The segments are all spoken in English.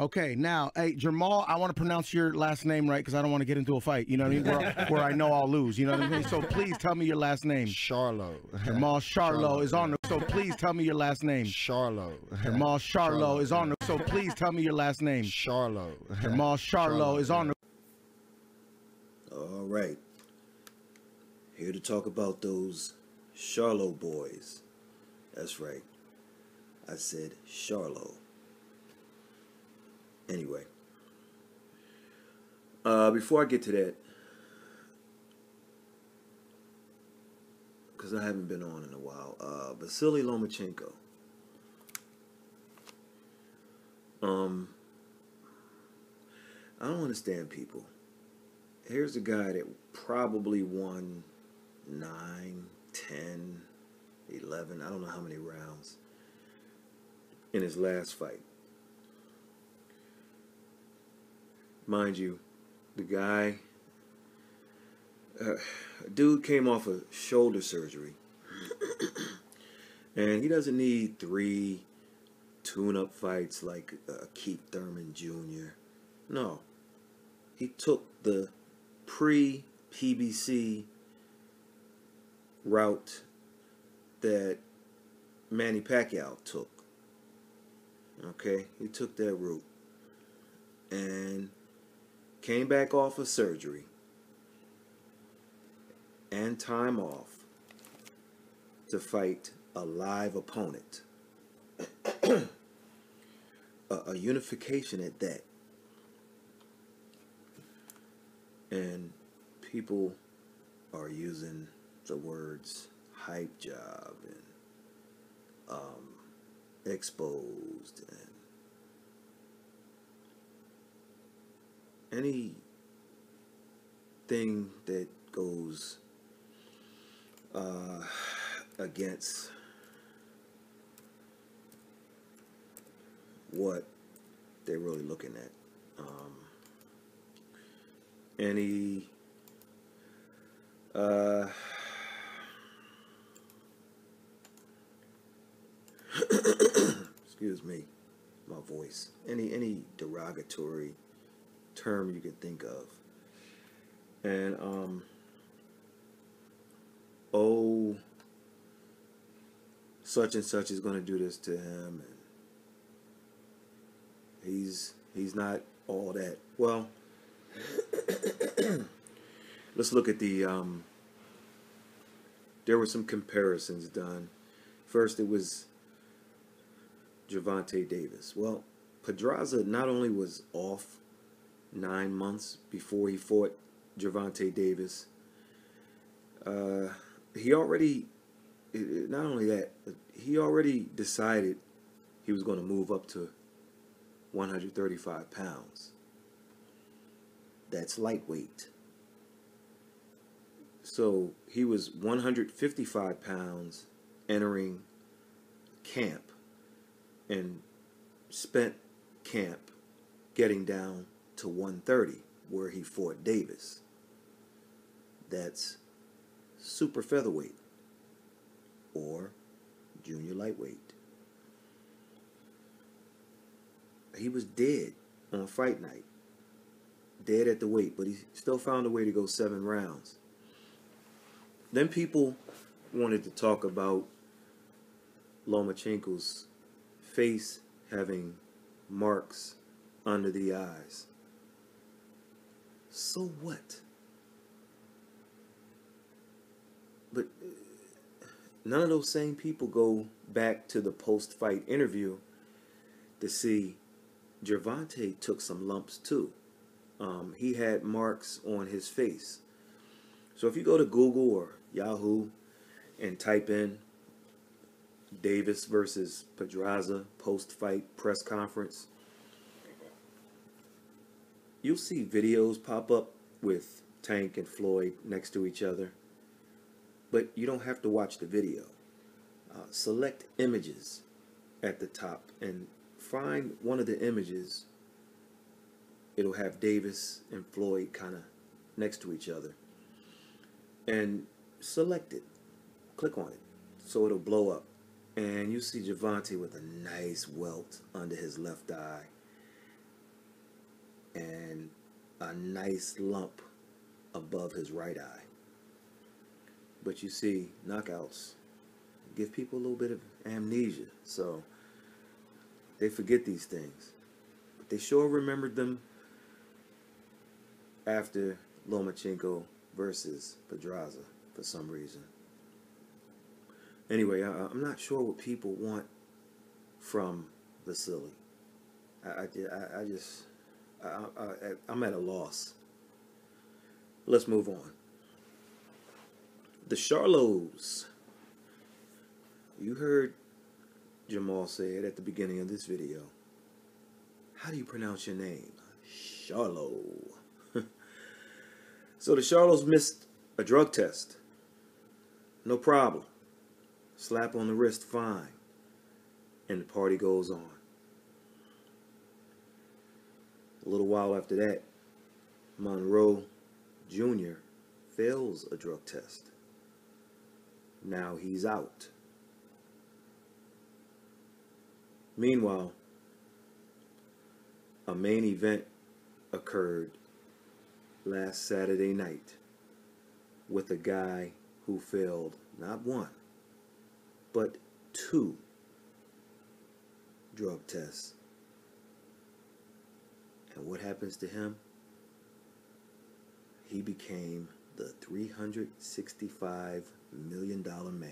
Okay, now, hey, Jermall, I want to pronounce your last name right because I don't want to get into a fight, you know what I mean, where I know I'll lose, you know what I mean? So please tell me your last name. Charlo. Jermall Charlo is on the, so please tell me your last name. Charlo. Jermall Charlo is on the, so please tell me your last name. Charlo. Jermall Charlo is on the. All right. Here to talk about those Charlo boys. That's right. I said Charlo. Anyway, before I get to that, because I haven't been on in a while, Vasiliy Lomachenko. I don't understand people. Here's a guy that probably won 9, 10, 11, I don't know how many rounds in his last fight. Mind you, the guy, dude came off of shoulder surgery, and he doesn't need 3 tune-up fights like Keith Thurman Jr. No, he took the pre-PBC route that Manny Pacquiao took. Okay, he took that route and came back off of surgery and time off to fight a live opponent. a unification at that. And people are using the words hype job and exposed and anything that goes against what they're really looking at. Any excuse me, my voice. Any derogatory term you can think of. And oh, such and such is going to do this to him, and he's not all that. Well, let's look at the there were some comparisons done. First, it was Gervonta Davis. Well, Pedraza not only was off 9 months before he fought Gervonta Davis, he already, not only that, he already decided he was going to move up to 135 pounds. That's lightweight. So he was 155 pounds entering camp and spent camp getting down to 130 where he fought Davis. That's super featherweight or junior lightweight. He was dead on fight night. Dead at the weight, but he still found a way to go 7 rounds. Then people wanted to talk about Lomachenko's face having marks under the eyes. So what? But none of those same people go back to the post-fight interview to see Gervonta took some lumps too. He had marks on his face. So if you go to Google or Yahoo and type in Davis versus Pedraza post-fight press conference, you'll see videos pop up with Tank and Floyd next to each other. But you don't have to watch the video. Select images at the top and find one of the images. It'll have Davis and Floyd kind of next to each other. And select it. Click on it. So it'll blow up. And you see Gervonta with a nice welt under his left eye. and a nice lump above his right eye. But you see, knockouts give people a little bit of amnesia, so they forget these things. But they sure remembered them after Lomachenko versus Pedraza for some reason. Anyway, I'm not sure what people want from Vasiliy. I'm at a loss. Let's move on. The Charlos. You heard Jermall say it at the beginning of this video. How do you pronounce your name? Charlo. So the Charlos missed a drug test. No problem. Slap on the wrist, fine. And the party goes on. A little while after that, Monroe Jr. fails a drug test. Now he's out. Meanwhile, a main event occurred last Saturday night with a guy who failed not one, but 2 drug tests. And what happens to him? He became the $365 million man.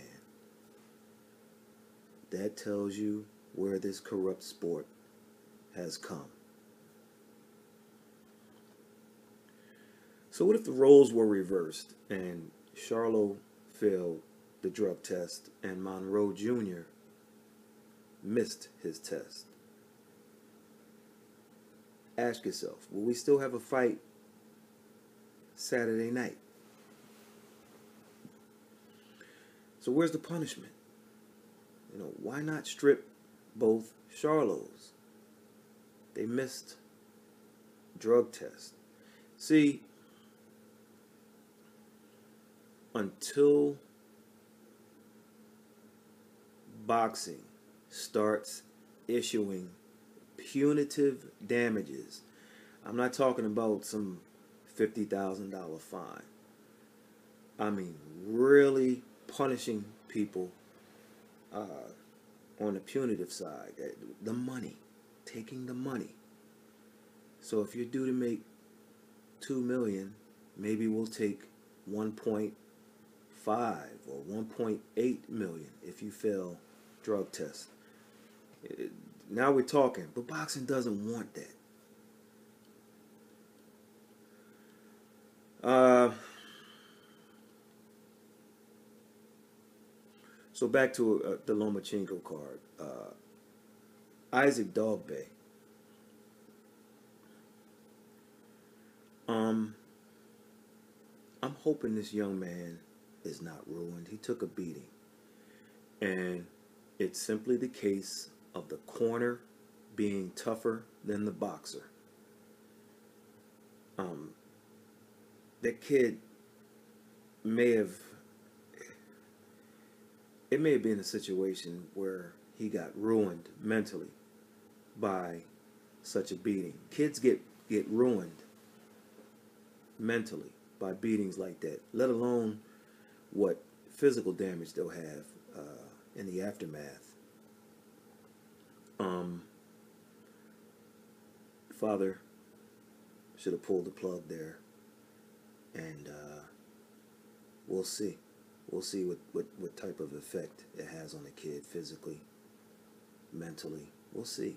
That tells you where this corrupt sport has come. So what if the roles were reversed and Charlo failed the drug test and Monroe Jr. missed his test? Ask yourself, will we still have a fight Saturday night? So where's the punishment? You know, why not strip both Charlos? They missed drug tests. See, until boxing starts issuing punitive damages, I'm not talking about some $50,000 fine. I mean really punishing people on the punitive side, the money, taking the money. So if you're due to make $2 million, maybe we'll take 1.5 or 1.8 million if you fail drug tests. Now we're talking, but boxing doesn't want that. So back to the Lomachenko card. Isaac Dogboe. I'm hoping this young man is not ruined. He took a beating. And it's simply the case of the corner being tougher than the boxer. That kid may have been a situation where he got ruined mentally by such a beating. Kids get ruined mentally by beatings like that, let alone what physical damage they'll have in the aftermath. Father should have pulled the plug there, and we'll see. We'll see what type of effect it has on the kid physically, mentally. We'll see.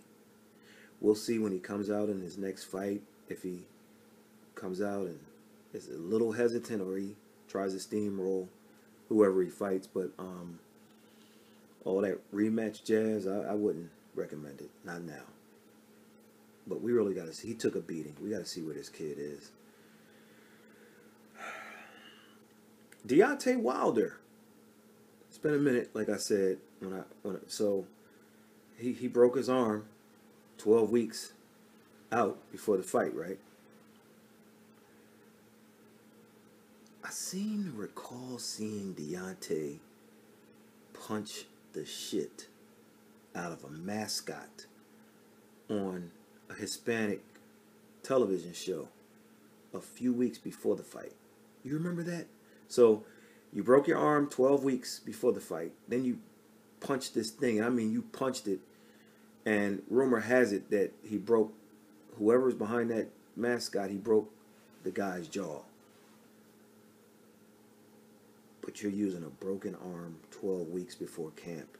We'll see when he comes out in his next fight, if he comes out and is a little hesitant or he tries to steamroll whoever he fights. But all that rematch jazz, I wouldn't recommend it. Not now. But we really got to see. He took a beating. We got to see where this kid is. Deontay Wilder. It's been a minute, like I said. So he broke his arm 12 weeks out before the fight, right? I seem to recall seeing Deontay punch the shit out of a mascot on a Hispanic television show a few weeks before the fight. You remember that? So you broke your arm 12 weeks before the fight. Then you punched this thing. I mean, you punched it. And rumor has it that he broke, whoever's behind that mascot, he broke the guy's jaw. But you're using a broken arm 12 weeks before camp.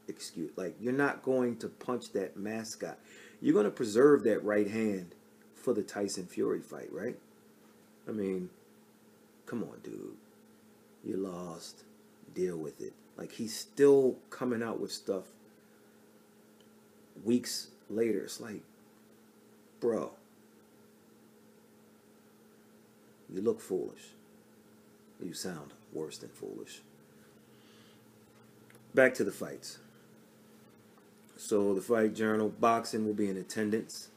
Excuse, like, you're not going to punch that mascot. You're going to preserve that right hand for the Tyson Fury fight, right? I mean, come on, dude. You lost. Deal with it. Like, he's still coming out with stuff weeks later. It's like, bro, you look foolish. You sound worse than foolish. Back to the fights. So the Fight Journal Boxing will be in attendance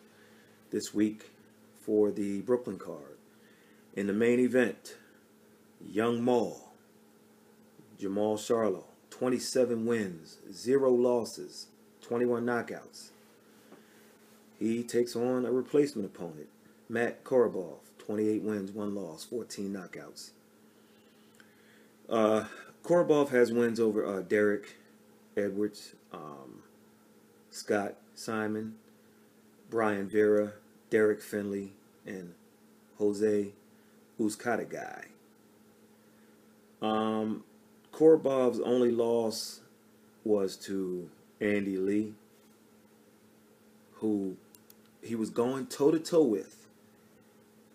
this week for the Brooklyn card. In the main event, Young Maul, Jermall Charlo, 27 wins, 0 losses, 21 knockouts. He takes on a replacement opponent, Matt Korobov, 28 wins, 1 loss, 14 knockouts. Korobov has wins over Derek Edwards, Scott Simon, Brian Vera, Derek Finley, and Jose Uzcategui. Korobov's only loss was to Andy Lee, who he was going toe-to-toe with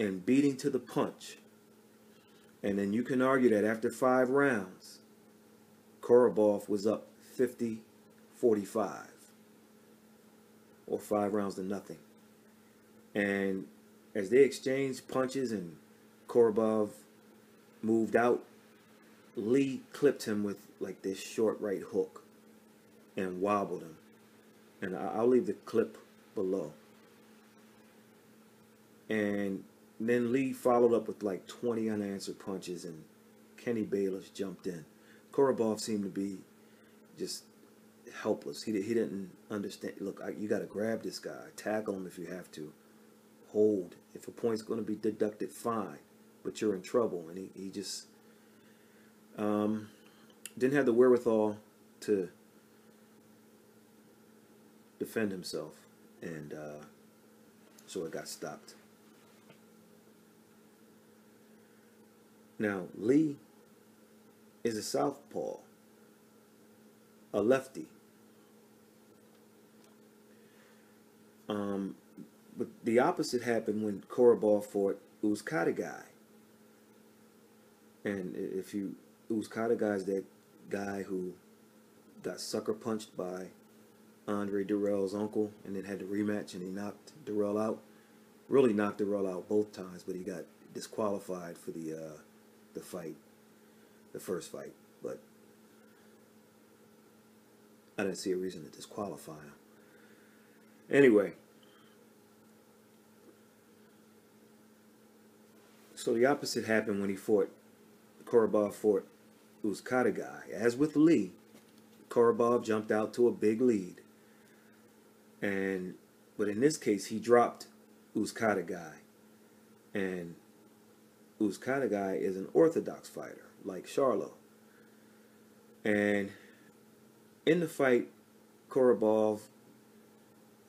and beating to the punch. And then you can argue that after 5 rounds, Korobov was up 50-45, or 5 rounds to nothing. And as they exchanged punches and Korobov moved out, Lee clipped him with like this short right hook and wobbled him. And I'll leave the clip below. And then Lee followed up with like 20 unanswered punches, and Kenny Bayless jumped in. Korobov seemed to be just helpless. He didn't understand. Look, you got to grab this guy. Tackle him if you have to. Hold. If a point's going to be deducted, fine. But you're in trouble. And he just didn't have the wherewithal to defend himself. And so it got stopped. Now, Lee is a southpaw, a lefty. But the opposite happened when Korobov fought Uzcategui. And if you, Uzcategui is that guy who got sucker punched by Andre Durrell's uncle and then had the rematch, and he knocked Durrell out. Really knocked Durrell out both times, but he got disqualified for the fight, the first fight. But I didn't see a reason to disqualify him. Anyway, so the opposite happened when Korobov fought Uzcategui. As with Lee, Korobov jumped out to a big lead. But in this case, he dropped Uzcategui. And Uzcategui is an orthodox fighter, like Charlo. And in the fight, Korobov,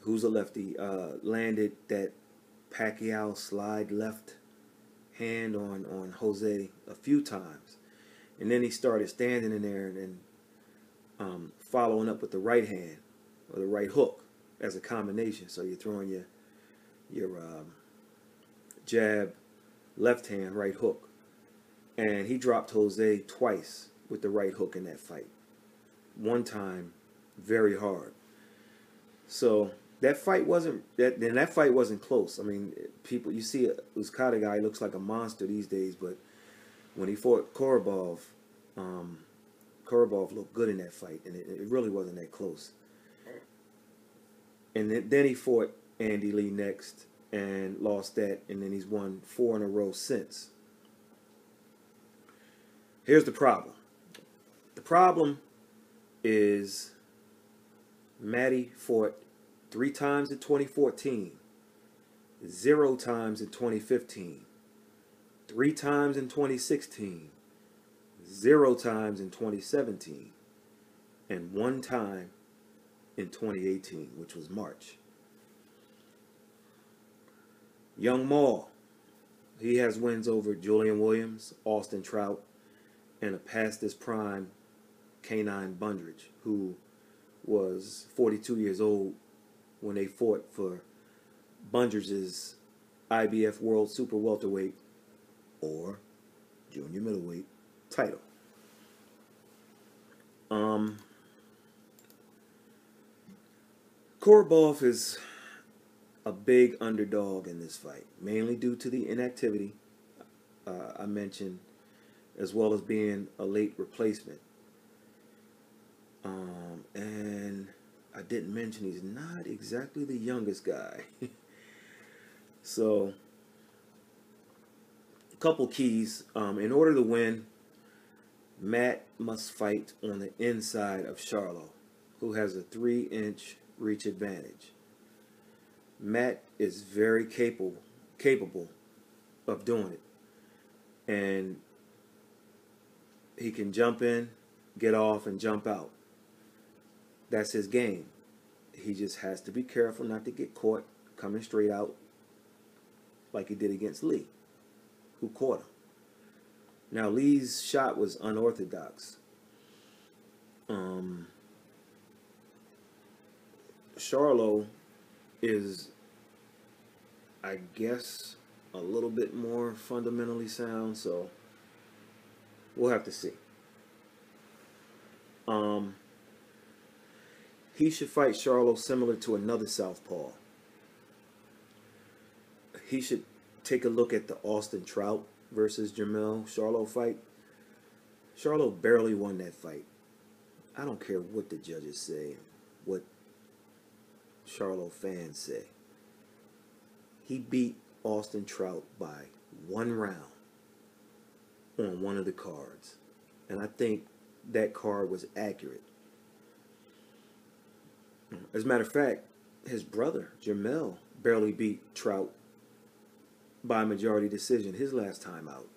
who's a lefty, landed that Pacquiao slide left hand on Jose a few times. And then he started standing in there and following up with the right hand or the right hook as a combination. So you're throwing your jab, left hand, right hook. And he dropped Jose twice with the right hook in that fight. One time, very hard. So that fight wasn't close. I mean, people, you see Uzcategui looks like a monster these days, but when he fought Korobov, Korobov looked good in that fight, and it really wasn't that close. And then he fought Andy Lee next and lost that, and then he's won 4 in a row since. Here's the problem. The problem is Matty fought 3 times in 2014 0 times in 2015, 3 times in 2016, 0 times in 2017, and 1 time in 2018, which was March. Young Maul, he has wins over Julian Williams, Austin Trout, and a past his prime Canine Bundridge, who was 42 years old when they fought for Bundridge's IBF World Super Welterweight or Junior Middleweight title. Korobov is a big underdog in this fight, mainly due to the inactivity I mentioned, as well as being a late replacement. And I didn't mention he's not exactly the youngest guy. So, a couple keys. In order to win, Matt must fight on the inside of Charlo, who has a 3-inch reach advantage. Matt is very capable of doing it. And he can jump in, get off, and jump out. That's his game. He just has to be careful not to get caught coming straight out like he did against Lee, who caught him. Now, Lee's shot was unorthodox. Charlo is, I guess, a little bit more fundamentally sound, so we'll have to see. He should fight Charlo similar to another southpaw. He should take a look at the Austin Trout versus Jermell Charlo fight. Charlo barely won that fight. I don't care what the judges say, what Charlo fans say. He beat Austin Trout by 1 round on one of the cards. And I think that card was accurate. As a matter of fact, his brother, Jermell, barely beat Trout by majority decision his last time out.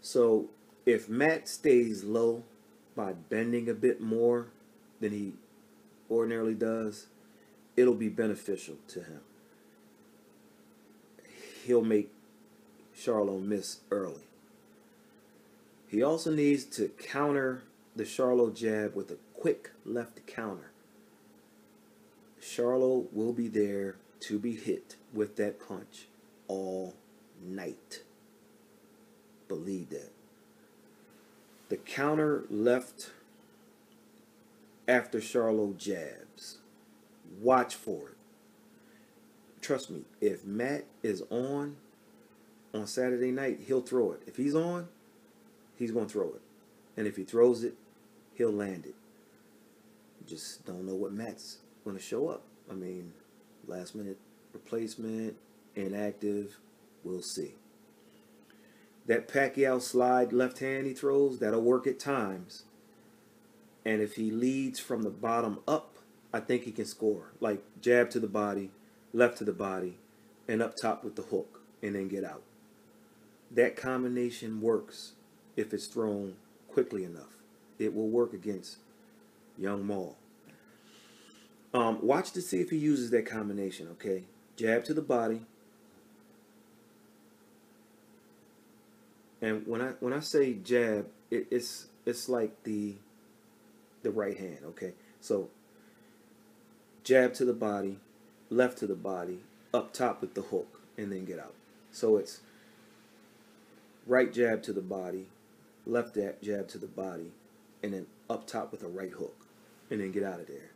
So if Matt stays low by bending a bit more than he ordinarily does, it'll be beneficial to him. He'll make Charlo miss early. He also needs to counter the Charlo jab with a quick left counter. Charlo will be there to be hit with that punch all night. Believe that. The counter left after Charlo jabs. Watch for it. Trust me, if Matt is on Saturday night, he'll throw it. If he's on, he's going to throw it. And if he throws it, he'll land it. Just don't know what Matt's going to show up. I mean, last minute replacement, inactive, we'll see. That Pacquiao slide left hand he throws, that'll work at times. And if he leads from the bottom up, I think he can score. Like jab to the body, left to the body, and up top with the hook, and then get out. That combination works if it's thrown quickly enough. It will work against Young Maul. Watch to see if he uses that combination, okay? Jab to the body. And when I say jab, it's like the right hand, okay? So jab to the body, left to the body, up top with the hook, and then get out. So it's right jab to the body, left jab to the body, and then up top with a right hook, and then get out of there.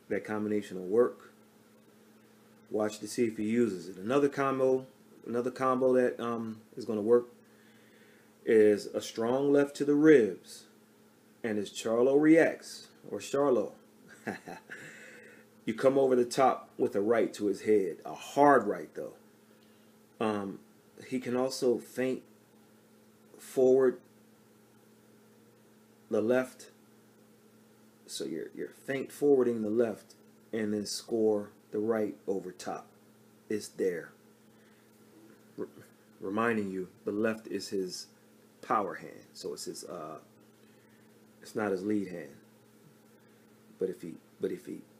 That combination will work. Watch to see if he uses it. Another combo that is going to work is a strong left to the ribs, and as Charlo reacts, or Charlo, you come over the top with a right to his head, a hard right though. He can also feint forward the left. So you're feint forwarding the left and then score the right over top. It's there. Reminding you, the left is his power hand, so it's his it's not his lead hand. But if he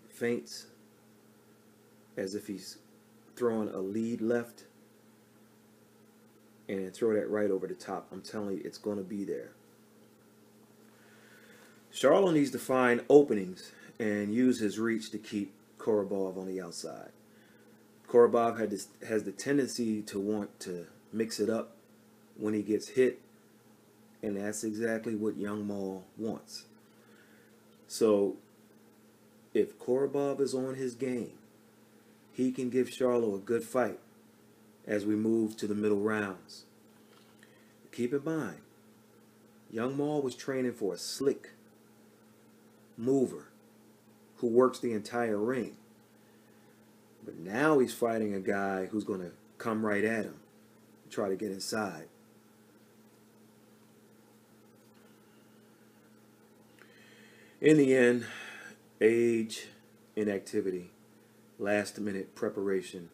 feints as if he's throwing a lead left and throw that right over the top, I'm telling you, it's going to be there. Charlo needs to find openings and use his reach to keep Korobov on the outside. Korobov has the tendency to want to mix it up when he gets hit, and that's exactly what Young Maul wants. So if Korobov is on his game, he can give Charlo a good fight as we move to the middle rounds. Keep in mind, Young Maul was training for a slick mover who works the entire ring. But now he's fighting a guy who's going to come right at him, try to get inside. In the end, age, inactivity, last-minute preparation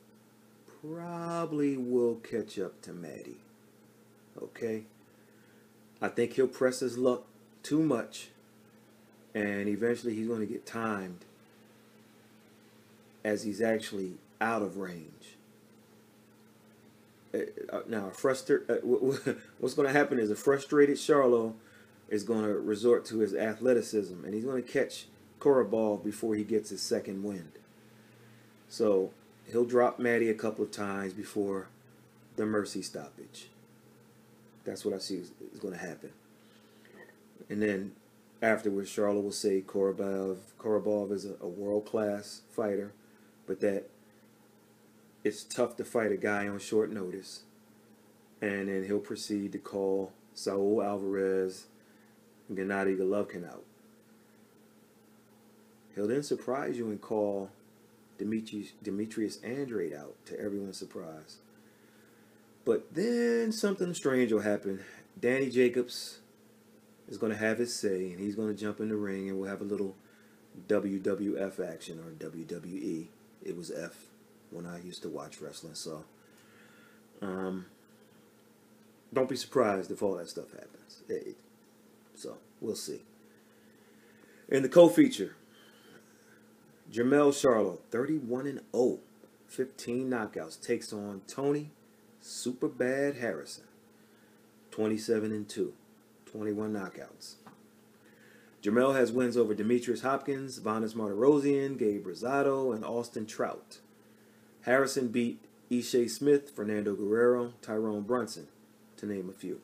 probably will catch up to Maddie. Okay? I think he'll press his luck too much, and eventually he's going to get timed as he's actually out of range. Now, what's going to happen is a frustrated Charlo is going to resort to his athleticism, and he's going to catch Korobov before he gets his second wind. So he'll drop Maddie a couple of times before the mercy stoppage. That's what I see is going to happen. And then afterwards, Charlo will say Korobov is a world-class fighter, but that it's tough to fight a guy on short notice. And then he'll proceed to call Saul Alvarez and Gennady Golovkin out. He'll then surprise you and call Demetrius Andrade out, to everyone's surprise. But then something strange will happen. Danny Jacobs is going to have his say, and he's going to jump in the ring, and we'll have a little WWF action, or WWE. It was F when I used to watch wrestling, so don't be surprised if all that stuff happens. So we'll see. In the co-feature, Jermell Charlo, 31-0, 15 knockouts, takes on Tony Superbad Harrison, 27-2, 21 knockouts. Jermell has wins over Demetrius Hopkins, Vanes Martirosyan, Gabe Rosado, and Austin Trout. Harrison beat Ishe Smith, Fernando Guerrero, Tyrone Brunson, to name a few.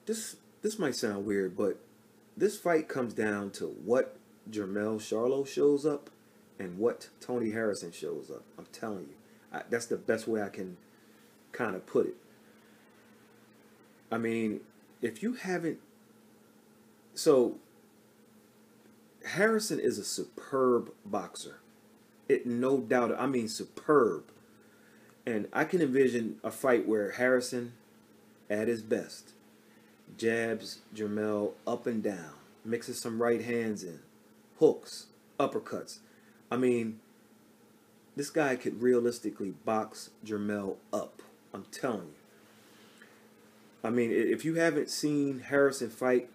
This might sound weird, but this fight comes down to what Jermell Charlo shows up and what Tony Harrison shows up. I'm telling you. That's the best way I can kind of put it. I mean, if you haven't... So, Harrison is a superb boxer. No doubt. I mean, superb. And I can envision a fight where Harrison, at his best, jabs Jermell up and down, mixes some right hands in, hooks, uppercuts. I mean, this guy could realistically box Jermell up. I'm telling you. I mean, if you haven't seen Harrison fight,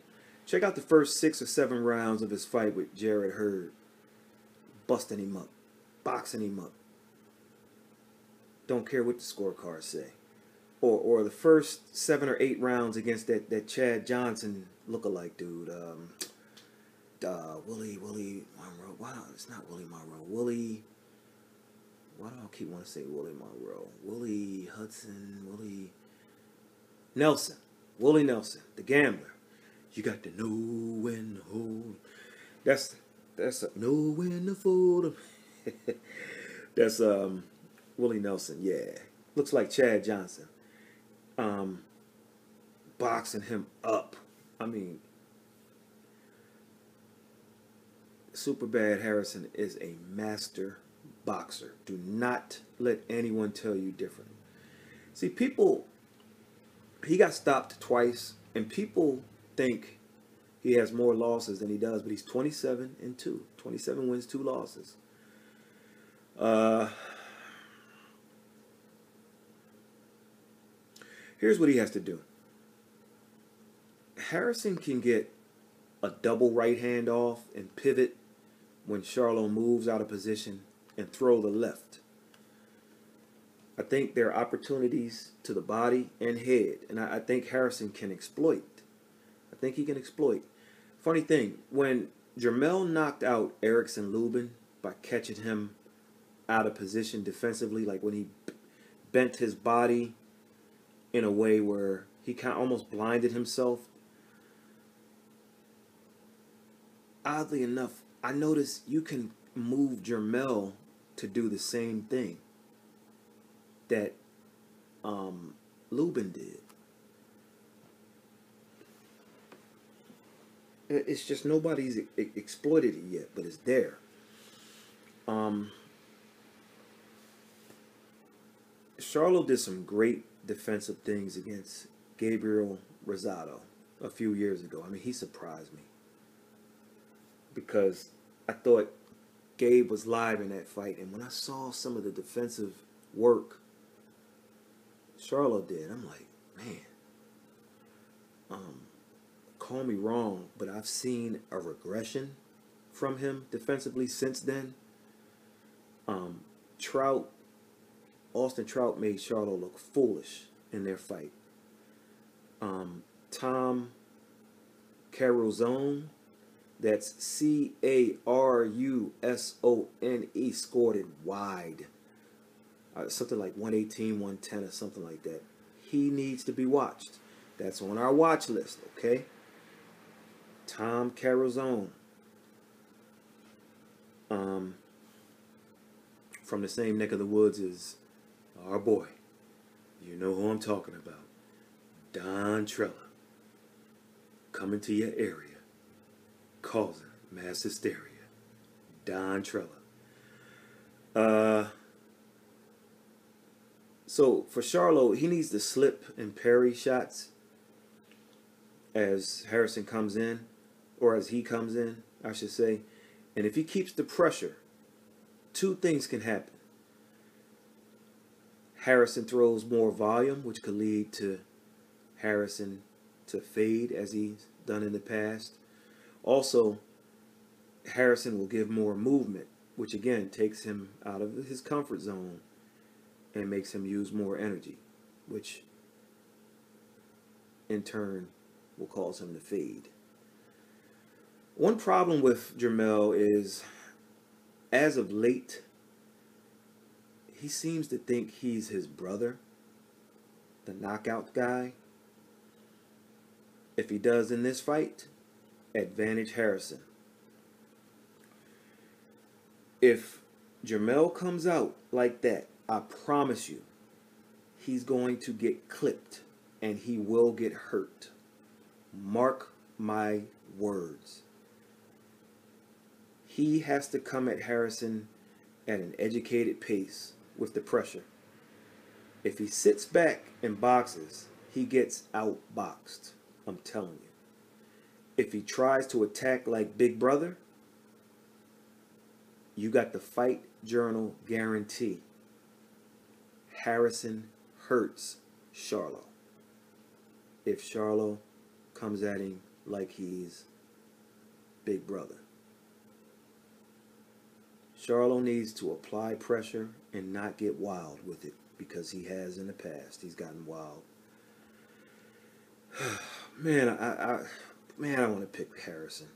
check out the first 6 or 7 rounds of his fight with Jarrett Hurd. Busting him up, boxing him up. Don't care what the scorecards say. Or the first 7 or 8 rounds against that Chad Johnson lookalike dude. Willie Monroe. Wow, it's not Willie Monroe. Why do I keep wanting to say Willie Monroe? Willie Hudson. Willie Nelson, the gambler. You got to know when to hold. That's know when to fold. That's Willie Nelson. Yeah, looks like Chad Johnson. Boxing him up. I mean, Superbad Harrison is a master boxer. Do not let anyone tell you different. See, he got stopped twice, and people think he has more losses than he does, but he's 27-2. 27 wins, 2 losses. Here's what he has to do. Harrison can get a double right hand off and pivot when Charlo moves out of position and throw the left. I think there are opportunities to the body and head, and I think Harrison can exploit. I think he can exploit. Funny thing, when Jermell knocked out Erickson Lubin by catching him out of position defensively, like when he bent his body in a way where he kind of almost blinded himself, oddly enough, I noticed you can move Jermell to do the same thing that Lubin did. It's just nobody's exploited it yet, but it's there. Charlo did some great defensive things against Gabriel Rosado a few years ago. I mean, he surprised me because I thought Gabe was live in that fight, and when I saw some of the defensive work Charlo did, I'm like, man, call me wrong, but I've seen a regression from him defensively since then. Austin Trout made Charlo look foolish in their fight. Tom Caruzone, that's Carusone, scored it wide. Something like 118, 110 or something like that. He needs to be watched. That's on our watch list, okay? Tom Caruzone. From the same neck of the woods as our boy. You know who I'm talking about. Don Trella. Coming to your area. Causing mass hysteria. Don Trella. So for Charlo, he needs to slip and parry shots as Harrison comes in, or as he comes in, I should say. And if he keeps the pressure, 2 things can happen. Harrison throws more volume, which could lead to Harrison to fade as he's done in the past. Also, Harrison will give more movement, which again takes him out of his comfort zone and makes him use more energy, which in turn will cause him to fade. One problem with Jermell is, as of late, he seems to think he's his brother, the knockout guy. If he does in this fight, advantage Harrison. If Jermell comes out like that, I promise you, he's going to get clipped and he will get hurt. Mark my words. He has to come at Harrison at an educated pace with the pressure. If he sits back and boxes, he gets outboxed. I'm telling you. If he tries to attack like Big Brother, you got the Fight Journal guarantee. Harrison hurts Charlo. If Charlo comes at him like he's Big Brother. Charlo needs to apply pressure and not get wild with it, because he has in the past. He's gotten wild. Man, I want to pick Harrison.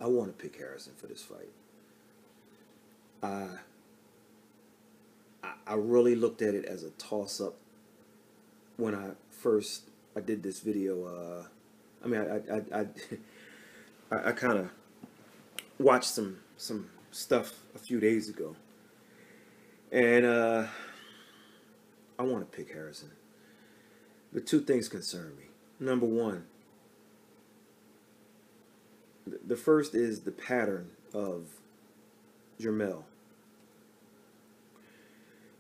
I want to pick Harrison for this fight. I really looked at it as a toss-up when I did this video. I kind of watched some stuff a few days ago, and I want to pick Harrison. But 2 things concern me. Number one, the first is the pattern of Jermell.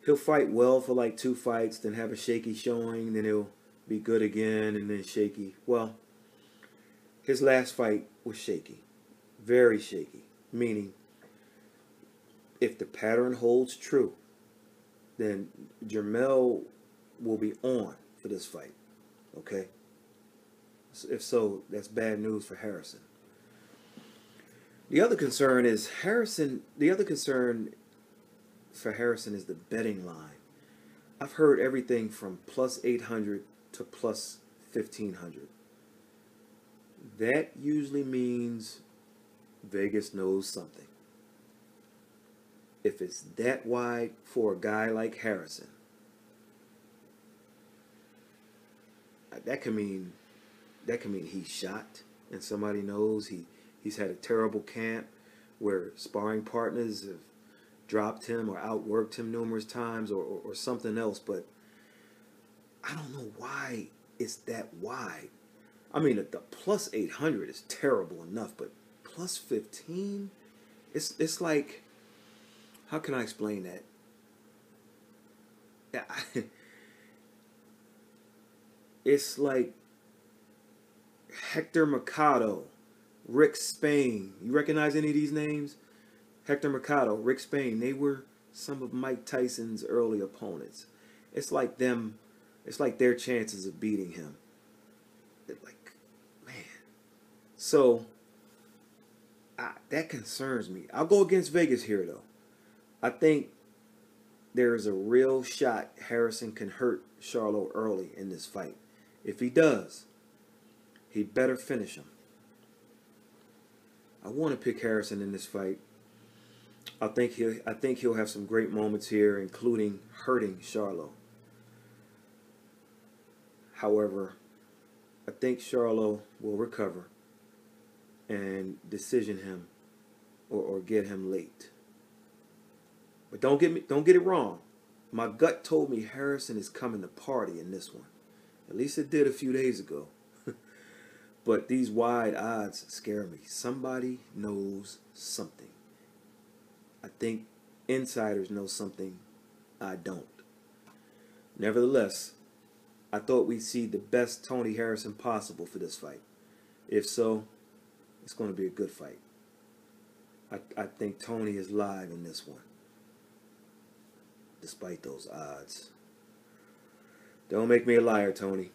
He'll fight well for like 2 fights, then have a shaky showing, then he'll be good again, and then shaky. Well, his last fight was shaky, very shaky. Meaning, if the pattern holds true, then Jermell will be on for this fight. Okay? If so, that's bad news for Harrison. The other concern for Harrison is the betting line. I've heard everything from plus 800 to plus 1500. That usually means Vegas knows something. If it's that wide for a guy like Harrison, that can mean he's shot, and somebody knows he's had a terrible camp where sparring partners have dropped him or outworked him numerous times, or something else. But I don't know why it's that wide. I mean, the plus 800 is terrible enough, but plus 15, it's like, how can I explain that? It's like Hector Mercado, Rick Spain. You recognize any of these names? Hector Mercado, Rick Spain. They were some of Mike Tyson's early opponents. It's like their chances of beating him. They're like, man. So that concerns me. I'll go against Vegas here, though. I think there's a real shot Harrison can hurt Charlo early in this fight. If he does, he better finish him. I want to pick Harrison in this fight. I think he'll have some great moments here, including hurting Charlo. However, I think Charlo will recover and decision him or get him late. But don't get it wrong. My gut told me Harrison is coming to party in this one. At least it did a few days ago. But these wide odds scare me. Somebody knows something. I think insiders know something I don't. Nevertheless, I thought we'd see the best Tony Harrison possible for this fight. If so, it's going to be a good fight. I think Tony is live in this one, despite those odds. Don't make me a liar, Tony.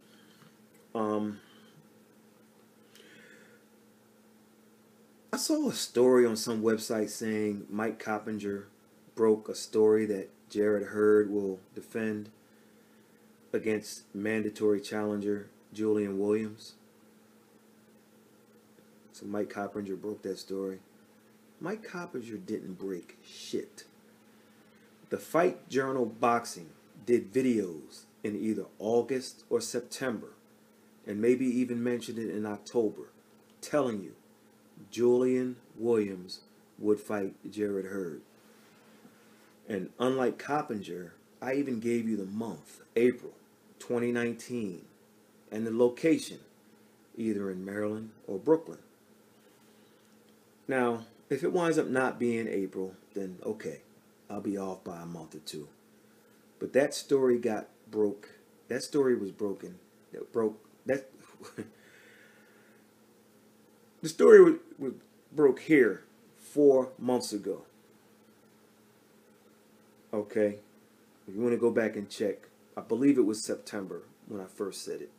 I saw a story on some website saying Mike Coppinger broke a story that Jarrett Hurd will defend against mandatory challenger Julian Williams. So Mike Coppinger broke that story. Mike Coppinger didn't break shit. The Fight Journal Boxing did videos in either August or September, and maybe even mentioned it in October, telling you Julian Williams would fight Jarrett Hurd. And unlike Coppinger, I even gave you the month, April 2019, and the location, either in Maryland or Brooklyn. Now, if it winds up not being April, then okay, I'll be off by a month or two. But that story got broke. That story was broken. The story was broke here 4 months ago. Okay? If you want to go back and check, I believe it was September when I first said it.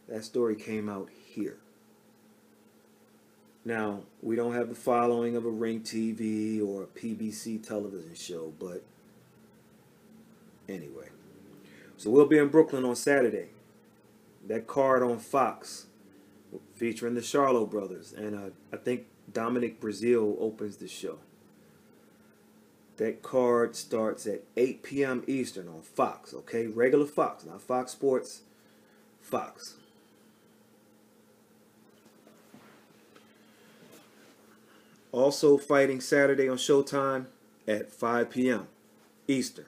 That story came out here. Now, we don't have the following of a Ring TV or a PBC television show, but anyway. So we'll be in Brooklyn on Saturday. That card on Fox featuring the Charlo brothers, and I think Dominic Brazil opens the show. That card starts at 8 p.m. Eastern on Fox, okay? Regular Fox, not Fox Sports, Fox. Also fighting Saturday on Showtime at 5 p.m. Eastern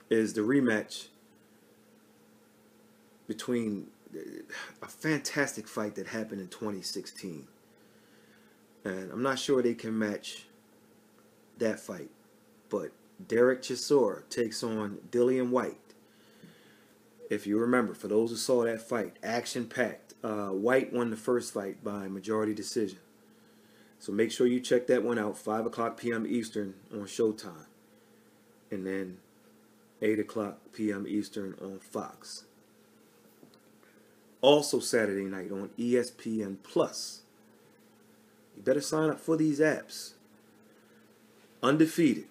is the rematch between a fantastic fight that happened in 2016. And I'm not sure they can match that fight. But Derek Chisora takes on Dillian White. If you remember, for those who saw that fight, action-packed, White won the first fight by majority decision. So make sure you check that one out, 5 o'clock p.m. Eastern on Showtime. And then 8 o'clock p.m. Eastern on Fox. Also Saturday night on ESPN Plus. You better sign up for these apps. Undefeated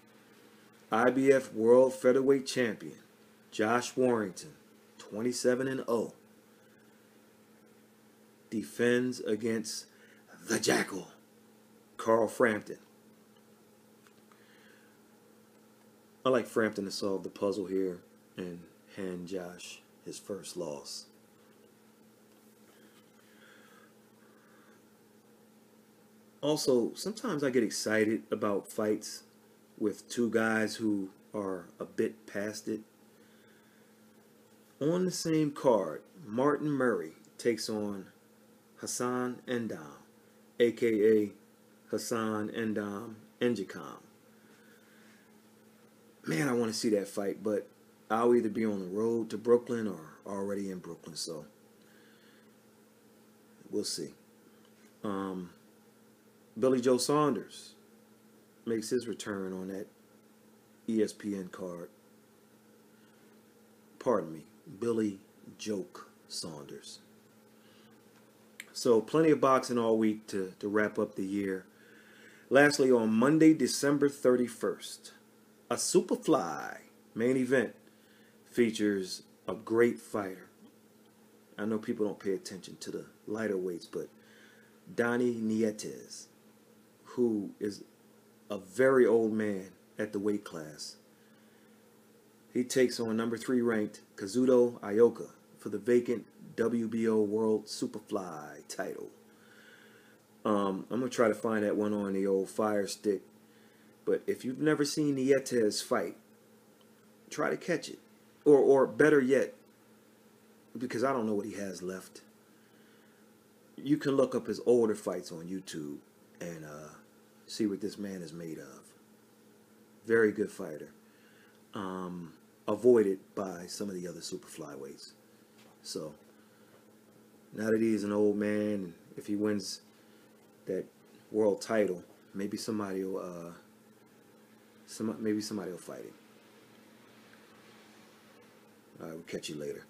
IBF World Featherweight Champion Josh Warrington, 27-0, defends against the Jackal, Carl Frampton. I like Frampton to solve the puzzle here and hand Josh his first loss. Also, sometimes I get excited about fights with two guys who are a bit past it. On the same card, Martin Murray takes on Hassan Endam, aka Hassan Endam Njakam. Man, I want to see that fight, but I'll either be on the road to Brooklyn or already in Brooklyn, so we'll see. Billy Joe Saunders makes his return on that ESPN card. Pardon me, Billy Joke Saunders. So plenty of boxing all week to wrap up the year. Lastly, on Monday, December 31st, a Superfly main event features a great fighter. I know people don't pay attention to the lighter weights, but Donnie Nietes, who is a very old man at the weight class. He takes on number 3 ranked Kazuto Ioka for the vacant WBO World Superfly title. I'm going to try to find that one on the old Fire Stick. But if you've never seen Nietes fight, try to catch it. Or better yet, because I don't know what he has left, you can look up his older fights on YouTube and see what this man is made of. Very good fighter. Avoided by some of the other super flyweights. So now that he's an old man, if he wins that world title, maybe somebody will fight him. All right, we'll catch you later.